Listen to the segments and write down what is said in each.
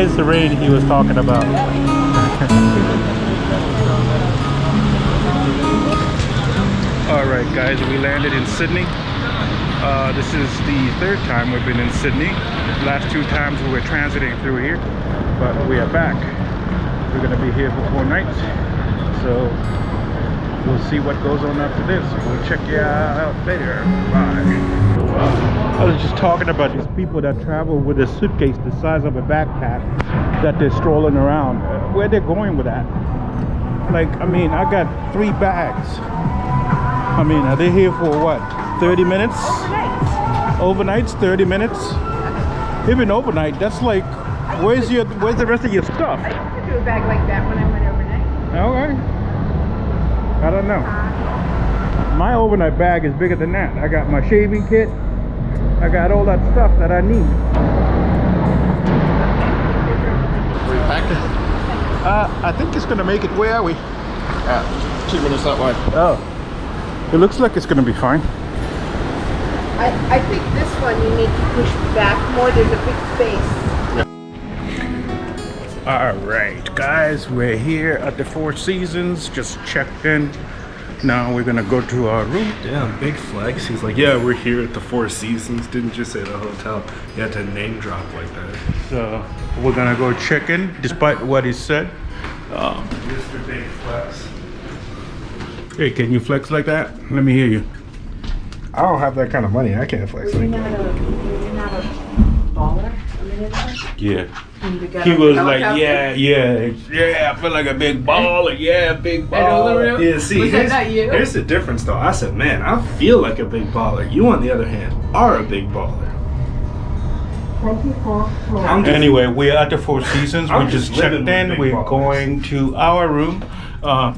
There's the rain he was talking about. Alright guys, we landed in Sydney. This is the third time we've been in Sydney. Last two times we were transiting through here, but we are back. We're going to be here for 4 nights, so we'll see what goes on after this. We'll check you out later. Bye. I was just talking about these people that travel with a suitcase the size of a backpack that they're strolling around. Where they're going with that? Like, I mean, I got 3 bags. I mean, are they here for what? 30 minutes? Overnights, 30 minutes. Even overnight, that's like, where's the rest of your stuff? I used to do a bag like that when I went overnight. Okay. I don't know. My overnight bag is bigger than that. I got my shaving kit. I got all that stuff that I need. Where you packing? I think it's gonna make it. Where are we? 2 minutes that way. Oh. It looks like it's gonna be fine. I think this one you need to push back more. There's a big space. Alright guys, we're here at the Four Seasons, just checked in. Now we're gonna go to our room. Damn, big flex. He's like, yeah, we're here at the Four Seasons. Didn't just say the hotel. You had to name drop like that. So we're gonna go check in, despite what he said. Mr. Big Flex. Hey, can you flex like that? Let me hear you. I don't have that kind of money. I can't flex like that. You're not a baller? Yeah. He was like, yeah, I feel like a big baller, big baller. Yeah, see, here's the difference though. I said, man, I feel like a big baller. You, on the other hand, are a big baller. Anyway, we're at the Four Seasons. We just checked in. We're ballers. going to our room.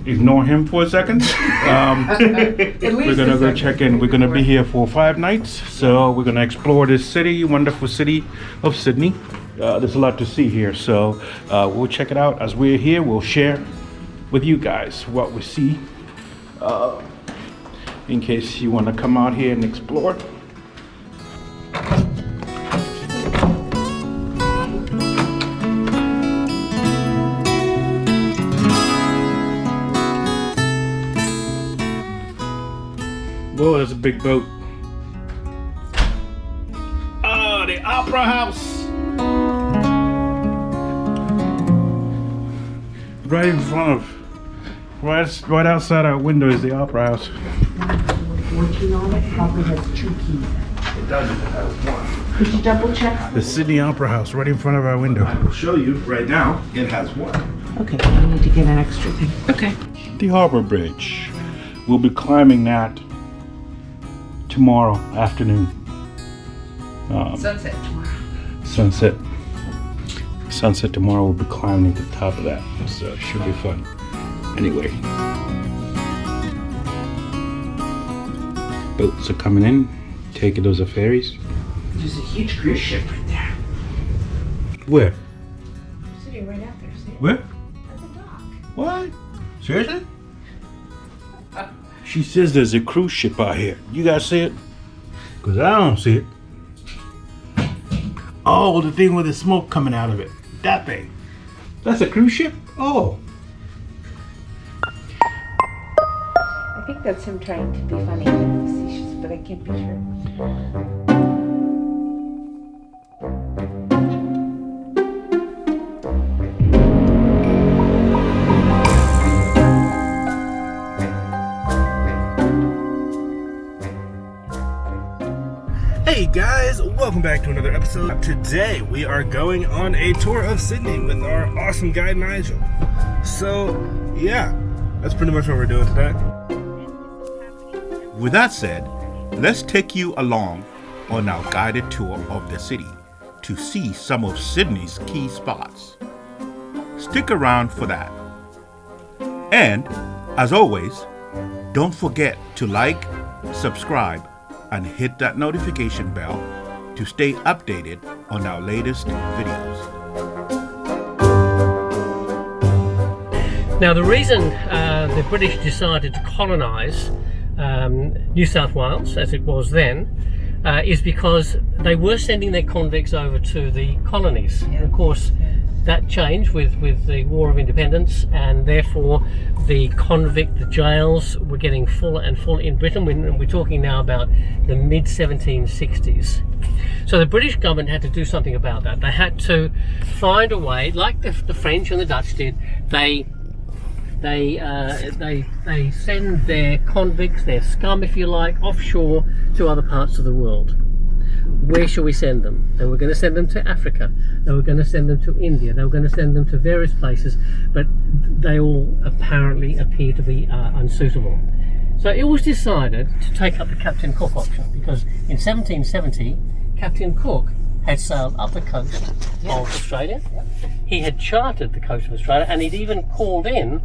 Ignore him for a second. We're gonna go check in. We're gonna be here for 5 nights, so we're gonna explore this city, wonderful city of Sydney. There's a lot to see here, so we'll check it out. As we're here, we'll share with you guys what we see, in case you want to come out here and explore. Whoa, there's a big boat. Oh, the Opera House. Right in front of, right outside our window is the Opera House. Working on it probably has 2 keys. It doesn't. It has 1. Could you double check? The Sydney Opera House, right in front of our window. I will show you right now. It has 1. Okay, I need to get an extra thing. Okay. The Harbor Bridge. We'll be climbing that tomorrow afternoon. Sunset tomorrow. Sunset tomorrow. We'll be climbing to the top of that, so it should be fun. Anyway, boats are coming in, taking those ferries. There's a huge cruise ship right there. Where? Sitting right out there, see it? Where? At the dock. What? Seriously? She says there's a cruise ship out here. You guys see it? Because I don't see it. Oh, the thing with the smoke coming out of it. That thing. That's a cruise ship? Oh. I think that's him trying to be funny and facetious, but I can't be sure. Hey guys, welcome back to another episode. Today we are going on a tour of Sydney with our awesome guide Nigel. So yeah, that's pretty much what we're doing today. With that said, let's take you along on our guided tour of the city to see some of Sydney's key spots. Stick around for that. And, as always, don't forget to like, subscribe, and hit that notification bell to stay updated on our latest videos. Now, the reason the British decided to colonise New South Wales, as it was then, is because they were sending their convicts over to the colonies. And of course, that changed with the War of Independence, and therefore the jails were getting fuller and fuller in Britain. We're talking now about the mid 1760s. So the British government had to do something about that. They had to find a way, like the French and the Dutch did. They send their convicts, their scum, if you like, offshore to other parts of the world. Where shall we send them? They were going to send them to Africa. They were going to send them to India. They were going to send them to various places, but they all apparently appear to be unsuitable. So it was decided to take up the Captain Cook option, because in 1770, Captain Cook had sailed up the coast of Australia. He had charted the coast of Australia, and he'd even called in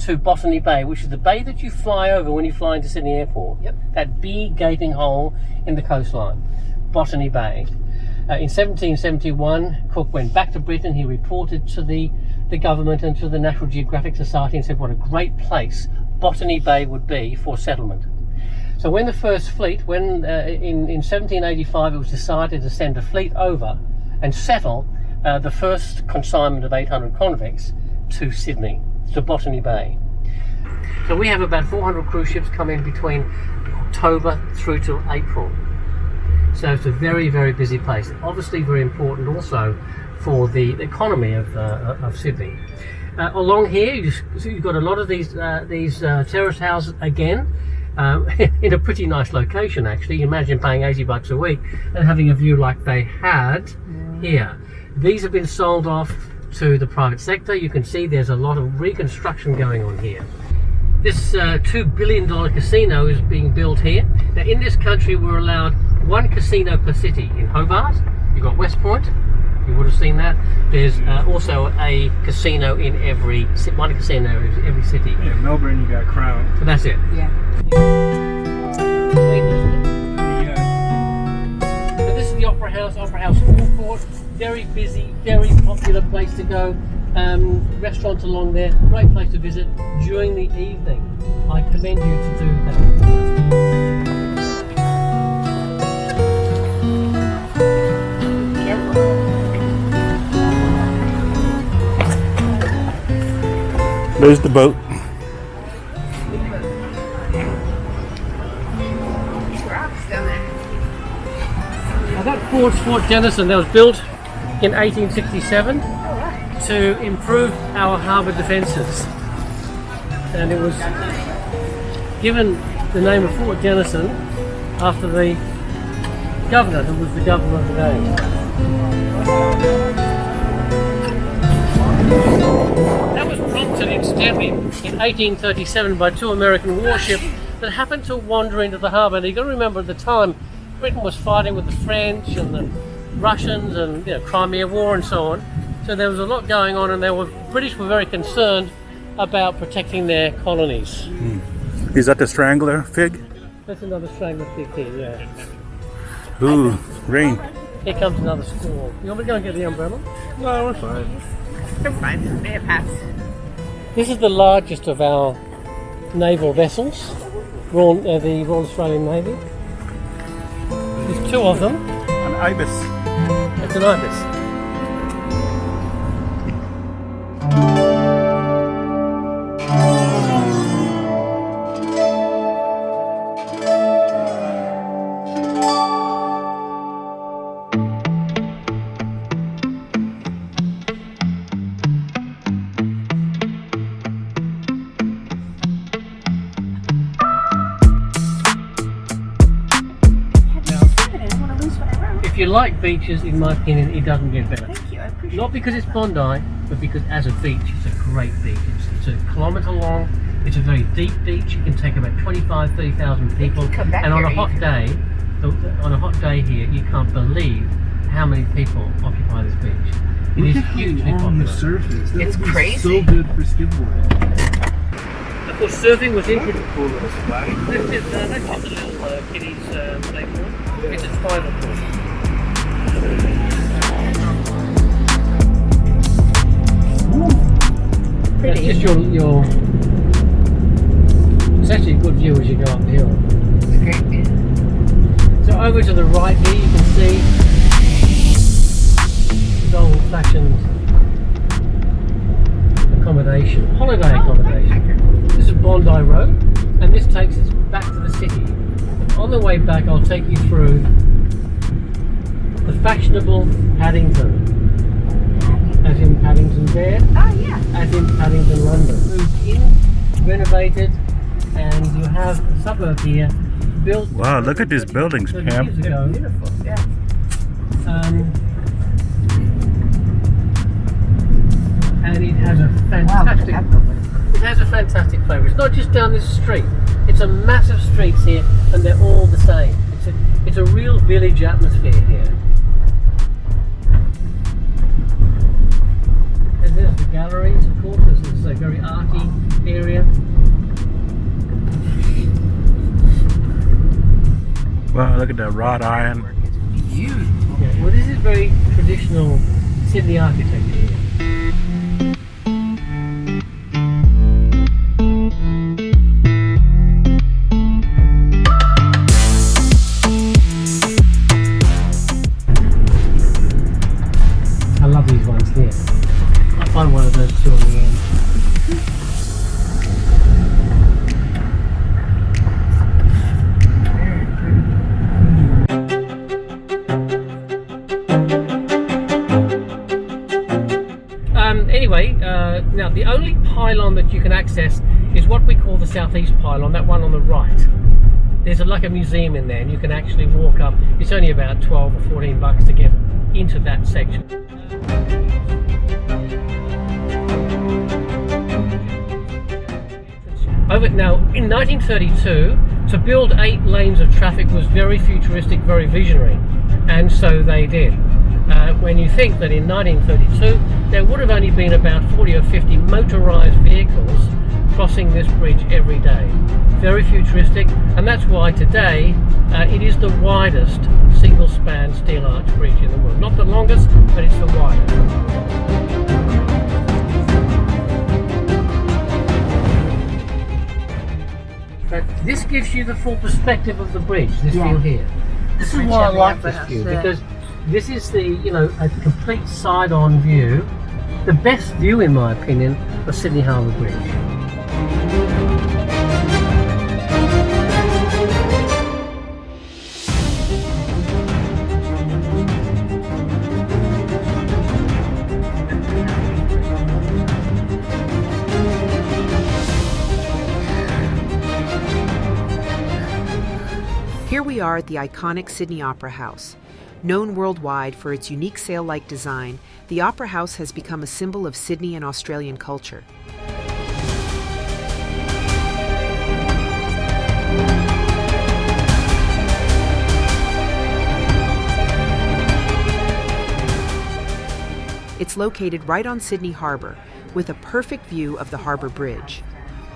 to Botany Bay, which is the bay that you fly over when you fly into Sydney Airport. That big gaping hole in the coastline, Botany Bay. In 1771, Cook went back to Britain. He reported to the government and to the National Geographic Society and said what a great place Botany Bay would be for settlement. So when the first fleet, in 1785, it was decided to send a fleet over and settle the first consignment of 800 convicts to Sydney, to Botany Bay. So we have about 400 cruise ships coming between October through to April. So it's a very, very busy place. Obviously very important also for the economy of Sydney. Along here, you've got a lot of these terrace houses again, in a pretty nice location actually. Imagine paying $80 a week and having a view like they had here. These have been sold off to the private sector. You can see there's a lot of reconstruction going on here. This $2 billion casino is being built here. Now in this country we're allowed one casino per city. In Hobart, you've got West Point, you would have seen that. There's also a casino in every city. Yeah, Melbourne, you got Crown. So that's it. Yeah. So this is the Opera House forecourt. Very busy, very popular place to go. Restaurants along there, great place to visit during the evening. I commend you to do that. There's the boat. Now that fort's Fort Denison, that was built in 1867 to improve our harbour defences, and it was given the name of Fort Denison after the governor who was the governor of the day. That was prompted incidentally in 1837 by two American warships that happened to wander into the harbour. And you've got to remember at the time Britain was fighting with the French and the Russians and Crimea War and so on. So there was a lot going on, and the British were very concerned about protecting their colonies. Is that the strangler fig? That's another strangler fig here, yeah. Ooh, rain. Here comes another squall. You want me to go and get the umbrella? No, we're fine. They're fine. They have hats. This is the largest of our naval vessels, the Royal Australian Navy. There's two of them. An ibis. It's an ibis. If you like beaches, in my opinion, it doesn't get better. Thank you. I appreciate Not because it's Bondi, but because as a beach, it's a great beach. It's a kilometre long. It's a very deep beach. It can take about 25, 30,000 people. come back And on here a hot day here, you can't believe how many people occupy this beach. It is hugely on the popular. surface. That It's would be crazy. so good for skidboarding. Of course, surfing was introduced. That's just a little kiddies playground. It's a tribal pool. That's just your. It's actually a good view as you go up the hill. It's great. So over to the right here, you can see the old-fashioned takes us back to the city. On the way back, I'll take you through the fashionable Paddington. As in Paddington Bear, Oh, yeah. as in Paddington, London. Moved in, renovated, and you have a suburb here built. Wow, look at these buildings, 30 Pam. years ago. Beautiful, yeah. And it has a Wow, fantastic. that's lovely. It has a fantastic flavour. It's not just down this street. It's a massive streets here, and they're all the same. It's a real village atmosphere here. And there's the galleries, of course. This is a very arty area. Wow, look at that wrought iron. Yeah, well, this is very traditional Sydney architecture here. I love these ones here. I'll find one of those two on the end. Anyway, now the only pylon that you can access is what we call the southeast pylon, that one on the right. There's like a museum in there, and you can actually walk up. It's only about 12 or 14 bucks to get into that section. Now, in 1932, to build 8 lanes of traffic was very futuristic, very visionary, and so they did. When you think that in 1932 there would have only been about 40 or 50 motorised vehicles crossing this bridge every day. Very futuristic, and that's why today it is the widest single-span steel arch bridge in the world. Not the longest, but it's the widest. But this gives you the full perspective of the bridge, this view here. This is why I like this view, because this is the, a complete side-on view. The best view, in my opinion, of Sydney Harbour Bridge. Here we are at the iconic Sydney Opera House. Known worldwide for its unique sail-like design, the Opera House has become a symbol of Sydney and Australian culture. It's located right on Sydney Harbour, with a perfect view of the Harbour Bridge.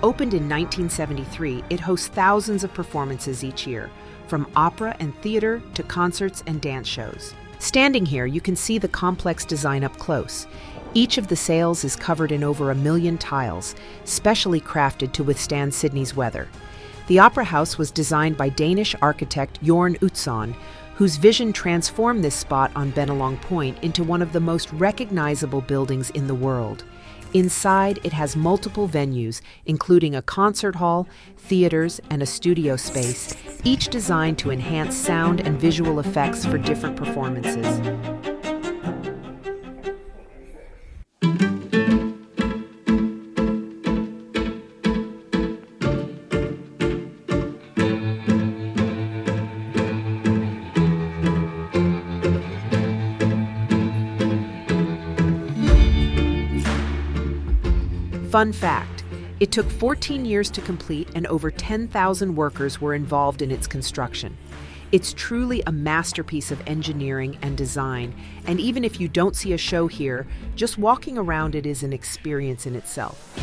Opened in 1973, it hosts thousands of performances each year, from opera and theater to concerts and dance shows. Standing here, you can see the complex design up close. Each of the sails is covered in over 1 million tiles, specially crafted to withstand Sydney's weather. The Opera House was designed by Danish architect Jorn Utzon, whose vision transformed this spot on Bennelong Point into one of the most recognizable buildings in the world. Inside, it has multiple venues, including a concert hall, theaters, and a studio space, each designed to enhance sound and visual effects for different performances. Fun fact, it took 14 years to complete and over 10,000 workers were involved in its construction. It's truly a masterpiece of engineering and design, and even if you don't see a show here, just walking around it is an experience in itself.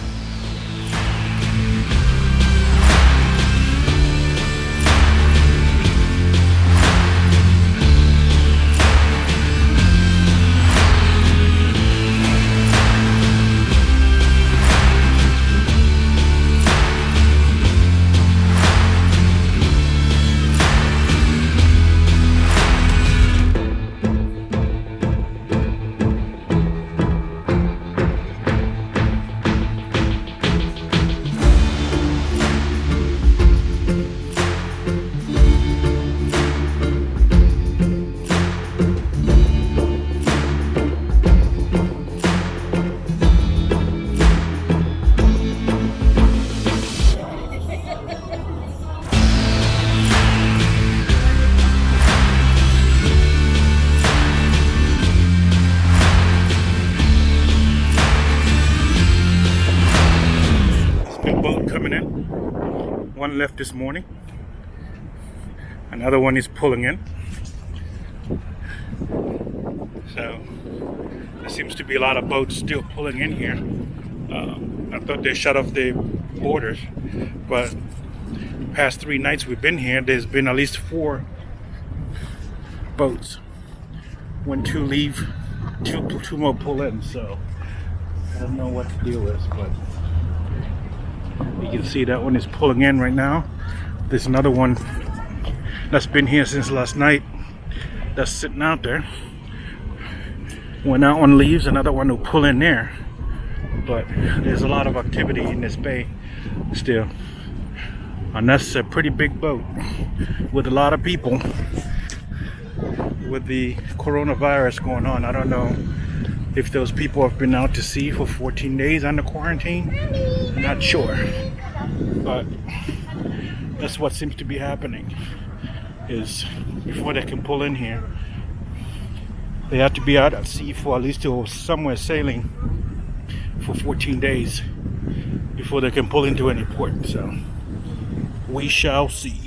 one left this morning. Another one is pulling in. So there seems to be a lot of boats still pulling in here. I thought they shut off the borders, but past 3 nights we've been here, there's been at least 4 boats. When 2 leave, two more pull in. So I don't know what the deal is, but you can see that one is pulling in right now. There's another one that's been here since last night that's sitting out there. When that one leaves, another one will pull in there. But there's a lot of activity in this bay still. And that's a pretty big boat with a lot of people. With the coronavirus going on, I don't know if those people have been out to sea for 14 days under quarantine. I'm not sure. But that's what seems to be happening, is before they can pull in here, they have to be out at sea for at least till somewhere sailing for 14 days before they can pull into any port. So we shall see.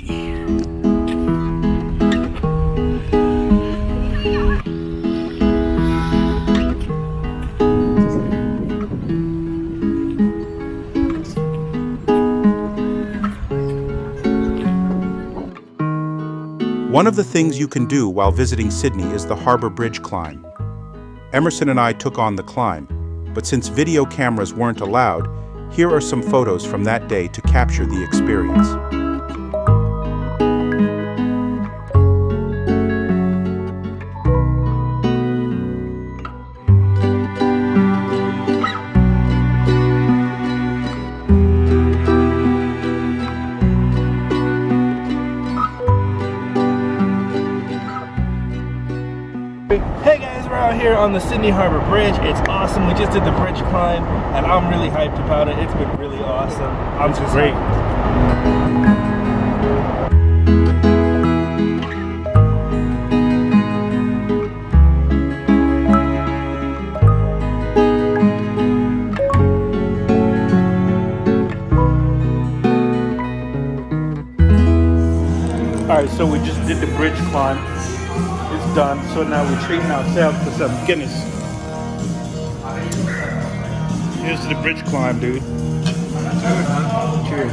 One of the things you can do while visiting Sydney is the Harbour Bridge climb. Emerson and I took on the climb, but since video cameras weren't allowed, here are some photos from that day to capture the experience. Hey guys, we're out here on the Sydney Harbour Bridge. It's awesome. We just did the bridge climb and I'm really hyped about it. It's been really awesome. I'm just Great. Alright, so we just did the bridge climb. It's done, so now we're treating ourselves to some Guinness. Here's the bridge climb, dude. Cheers.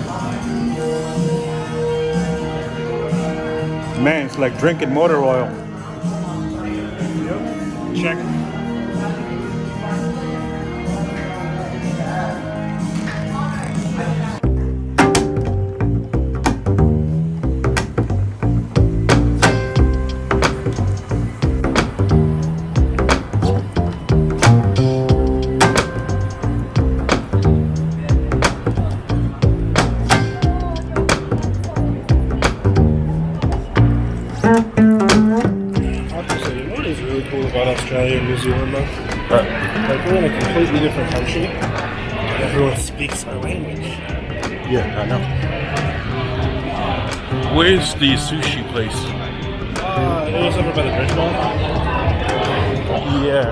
Man, it's like drinking motor oil. Check. Australia and New Zealand though. Like we're in a completely different country. Everyone speaks our language. Yeah, I know. Where's the sushi place? It was over by the bridge mall. Yeah.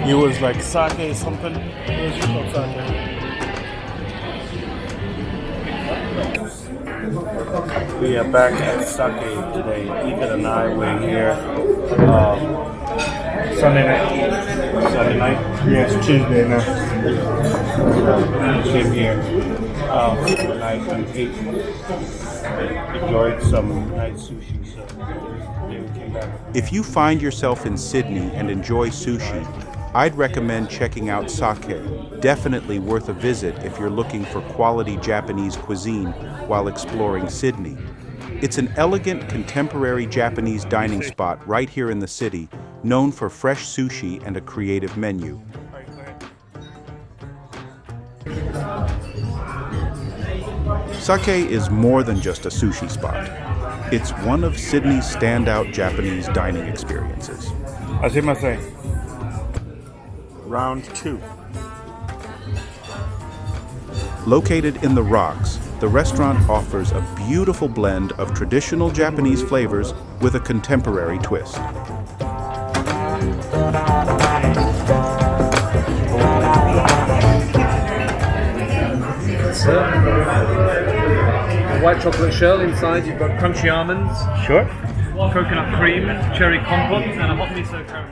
It was like sake something. It was just called sake. We are back at Sake today. Ethan and I were here Sunday night. Sunday night? Yeah, it's Tuesday now. Came here tonight and ate. Enjoyed some nice sushi, so yeah, we came back. If you find yourself in Sydney and enjoy sushi, I'd recommend checking out Sake. Definitely worth a visit if you're looking for quality Japanese cuisine while exploring Sydney. It's an elegant, contemporary Japanese dining spot right here in the city, known for fresh sushi and a creative menu. Sake is more than just a sushi spot. It's one of Sydney's standout Japanese dining experiences. Asimase. Round 2. Located in the Rocks, the restaurant offers a beautiful blend of traditional Japanese flavors with a contemporary twist. sir. A white chocolate shell inside. You've got crunchy almonds, Sure. coconut cream, cherry compote, and a hot miso curry.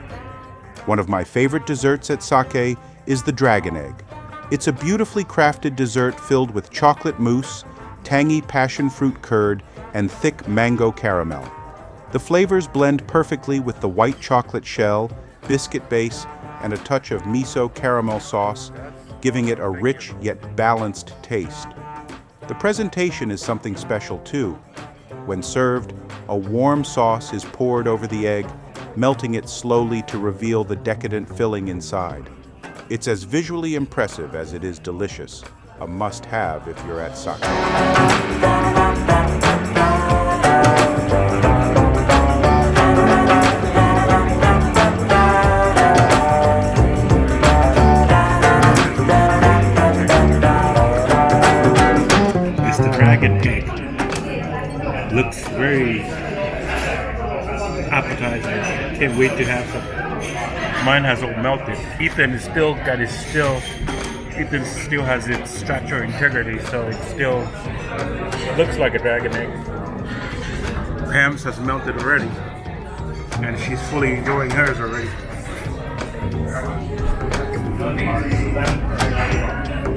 One of my favorite desserts at Sake is the dragon egg. It's a beautifully crafted dessert filled with chocolate mousse, tangy passion fruit curd, and thick mango caramel. The flavors blend perfectly with the white chocolate shell, biscuit base, and a touch of miso caramel sauce, giving it a rich yet balanced taste. The presentation is something special too. When served, a warm sauce is poured over the egg, melting it slowly to reveal the decadent filling inside. It's as visually impressive as it is delicious, a must-have if you're at Sake. It's the dragon egg. Looks very appetizing. Can't wait to have some. Mine has all melted. Ethan still has its structure integrity, so it still looks like a dragon egg. Pam's has melted already, and she's fully enjoying hers already.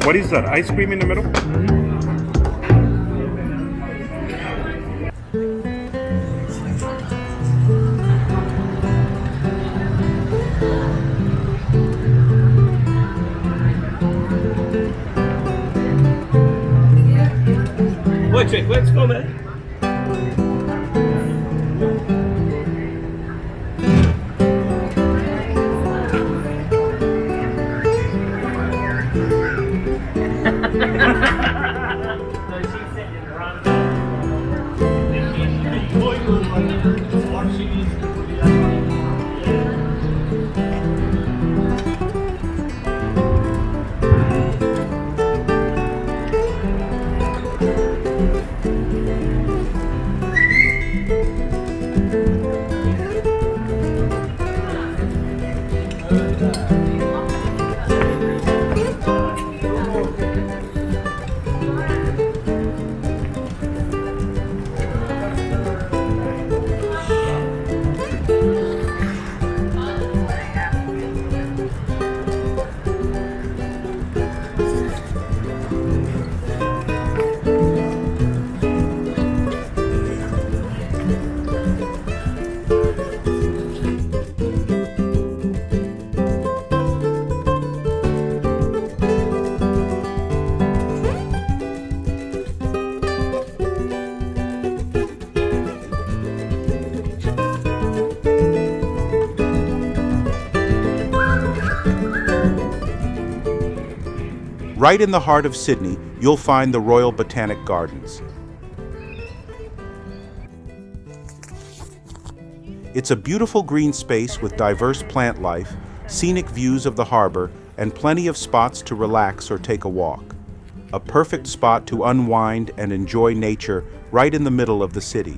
What is that? Ice cream in the middle? Let's go, man. Right in the heart of Sydney, you'll find the Royal Botanic Gardens. It's a beautiful green space with diverse plant life, scenic views of the harbor, and plenty of spots to relax or take a walk. A perfect spot to unwind and enjoy nature right in the middle of the city.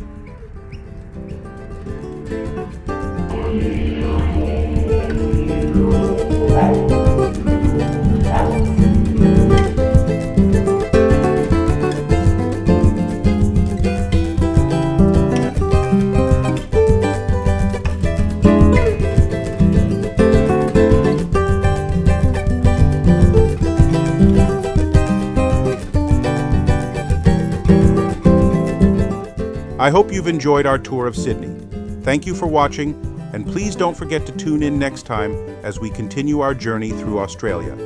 I hope you've enjoyed our tour of Sydney. Thank you for watching, and please don't forget to tune in next time as we continue our journey through Australia.